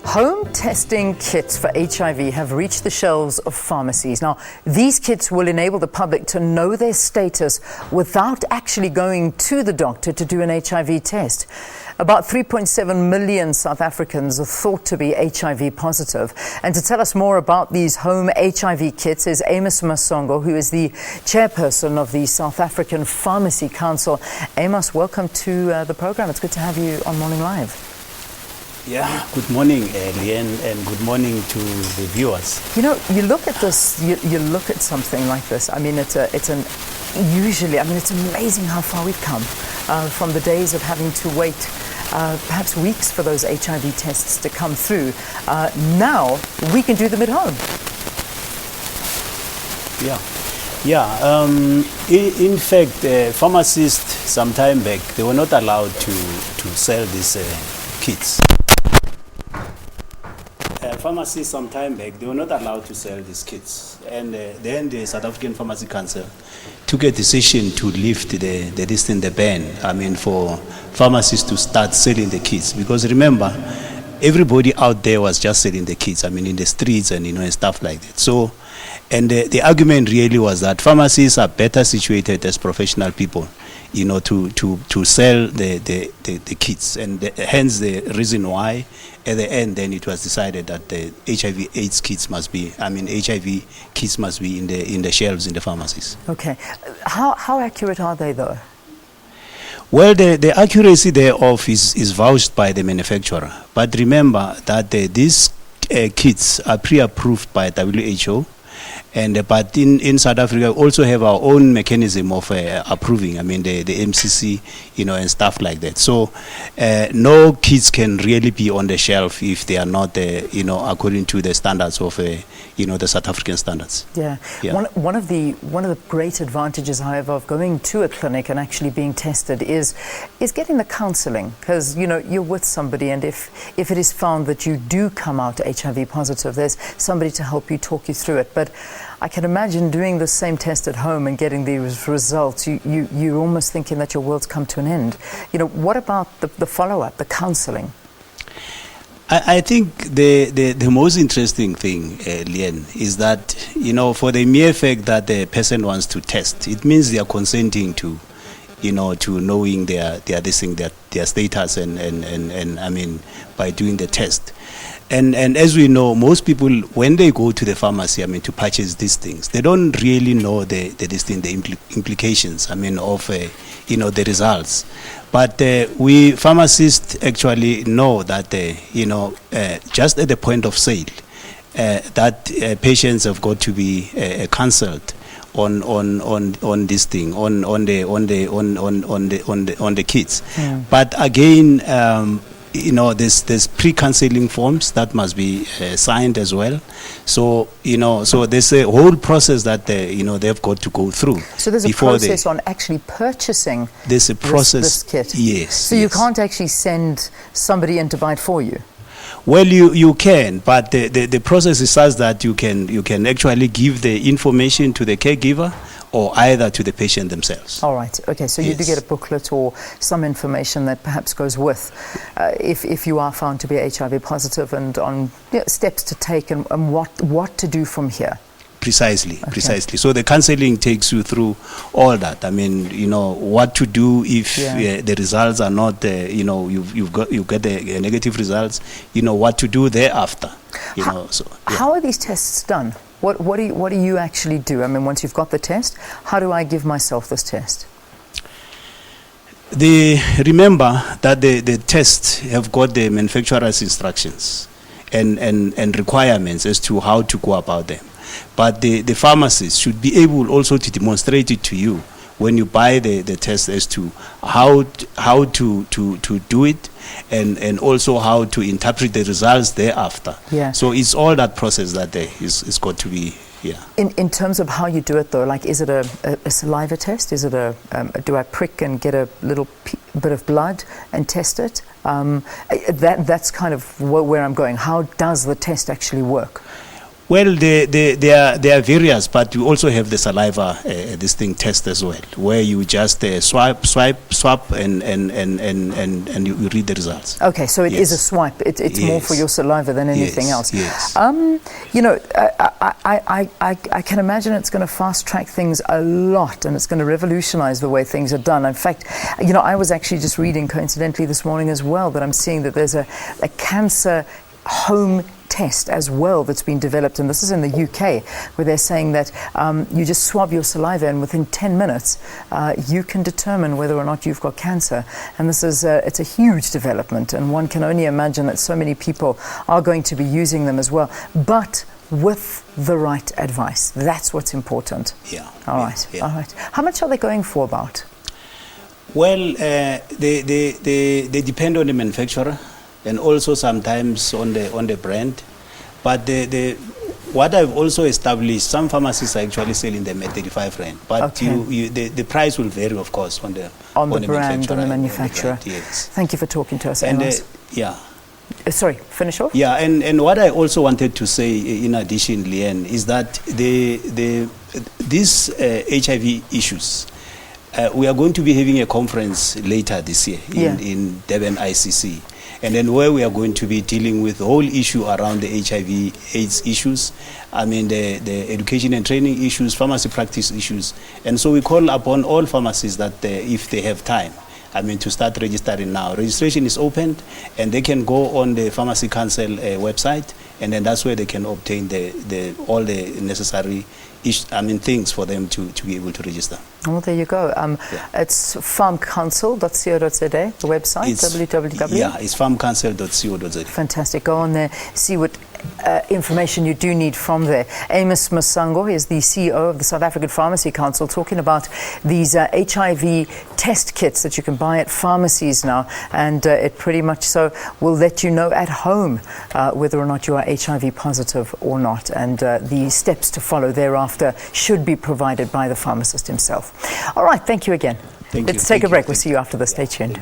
Home testing kits for HIV have reached the shelves of pharmacies. Now, these kits will enable the public to know their status without actually going to the doctor to do an HIV test. About 3.7 million South Africans are thought to be HIV positive. And to tell us more about these home HIV kits is Amos Masango, who is the chairperson of the South African Pharmacy Council. Amos, welcome to the program. It's good to have you on Morning Live. Yeah, good morning, Leanne, and good morning to the viewers. You know, you look at this, you look at something like this. I mean, it's amazing how far we've come from the days of having to wait perhaps weeks for those HIV tests to come through. Now we can do them at home. In fact, pharmacists some time back, they were not allowed to sell these kits. Pharmacists some time back, they were not allowed to sell these kits. And then the South African Pharmacy Council took a decision to lift the ban, for pharmacists to start selling the kits. Because remember, everybody out there was just selling the kits, in the streets and stuff like that. So, and the argument really was that pharmacists are better situated as professional people, to sell the kits, and hence the reason why at the end then it was decided that the HIV/AIDS kits must be, HIV kits must be in the shelves in the pharmacies. Okay, how accurate are they though? Well, the accuracy thereof is vouched by the manufacturer, but remember that these kits are pre-approved by WHO. But in South Africa, we also have our own mechanism of approving, the MCC, and stuff like that. So no kits can really be on the shelf if they are not, according to the standards of, the South African standards. Yeah. One of the great advantages, however, of going to a clinic and actually being tested is getting the counselling, because you're with somebody, and if it is found that you do come out HIV positive, there's somebody to help you, talk you through it. But I can imagine doing the same test at home and getting these results. You're almost thinking that your world's come to an end. What about the follow-up, the counselling? I think the most interesting thing, Leanne, is that, for the mere fact that the person wants to test, it means they are consenting to knowing their status and by doing the test. And as we know, most people, when they go to the pharmacy, to purchase these things, they don't really know the implications, of the results. But we pharmacists actually know that, just at the point of sale, that patients have got to be counselled on this thing, on the kits. Yeah. But again, there's pre-counseling forms that must be signed as well. So, so there's a whole process that they've got to go through. So there's a process on actually purchasing there's a process, this kit? Yes. So you can't actually send somebody in to buy it for you? Well, you can, but the process is such that you can actually give the information to the caregiver or either to the patient themselves. All right. Okay. So you do get a booklet or some information that perhaps goes with if you are found to be HIV positive, and on steps to take and what to do from here. Precisely. So the counseling takes you through all that. What to do if the results are not, you get the negative results. What to do thereafter. How are these tests done? What do you actually do? Once you've got the test, how do I give myself this test? Remember that the tests have got the manufacturer's instructions and requirements as to how to go about them. But the pharmacist should be able also to demonstrate it to you when you buy the test as to how to do it, and also how to interpret the results thereafter. Yeah. So it's all that process that is got to be. Yeah. In terms of how you do it though, like is it a saliva test? Is it do I prick and get a little bit of blood and test it? That's kind of where I'm going. How does the test actually work? Well, they are various, but you also have the saliva this thing test as well, where you just swap, and you read the results. Okay, so it is a swipe. It's more for your saliva than anything else. Yes. You know, I can imagine it's going to fast track things a lot, and it's going to revolutionize the way things are done. In fact, you know, I was actually just reading coincidentally this morning as well that I'm seeing that there's a cancer home test as well that's been developed, and this is in the UK, where they're saying that you just swab your saliva and within 10 minutes you can determine whether or not you've got cancer. And this is it's a huge development, and one can only imagine that so many people are going to be using them as well, but with the right advice. That's what's important. Yeah. All right. How much are they going for about? Well, they depend on the manufacturer, and also sometimes on the brand. But what I've also established, some pharmacies are actually selling them at 35 rand. But the price will vary, of course, on the brand and the manufacturer. Brand, yes. Thank you for talking to us, and Amos. Sorry, finish off? Yeah, and what I also wanted to say in addition, Leanne, is that these HIV issues, we are going to be having a conference later this year in Durban ICC. And then where we are going to be dealing with the whole issue around the HIV AIDS issues, I mean the education and training issues, pharmacy practice issues. And so we call upon all pharmacies that if they have time, I mean to start registering now. Registration is opened, and they can go on the Pharmacy Council website, and then that's where they can obtain all the necessary things for them to be able to register. Well, there you go. It's farmcouncil.co.za, the website, www. Yeah, it's farmcouncil.co.za. Fantastic. Go on there, see what information you do need from there. Amos Masango is the CEO of the South African Pharmacy Council, talking about these HIV test kits that you can buy at pharmacies now, and it pretty much so will let you know at home whether or not you are HIV positive or not, and the steps to follow thereafter should be provided by the pharmacist himself. All right, thank you again. Thank you. Let's take a break. We'll see you after this. Stay tuned.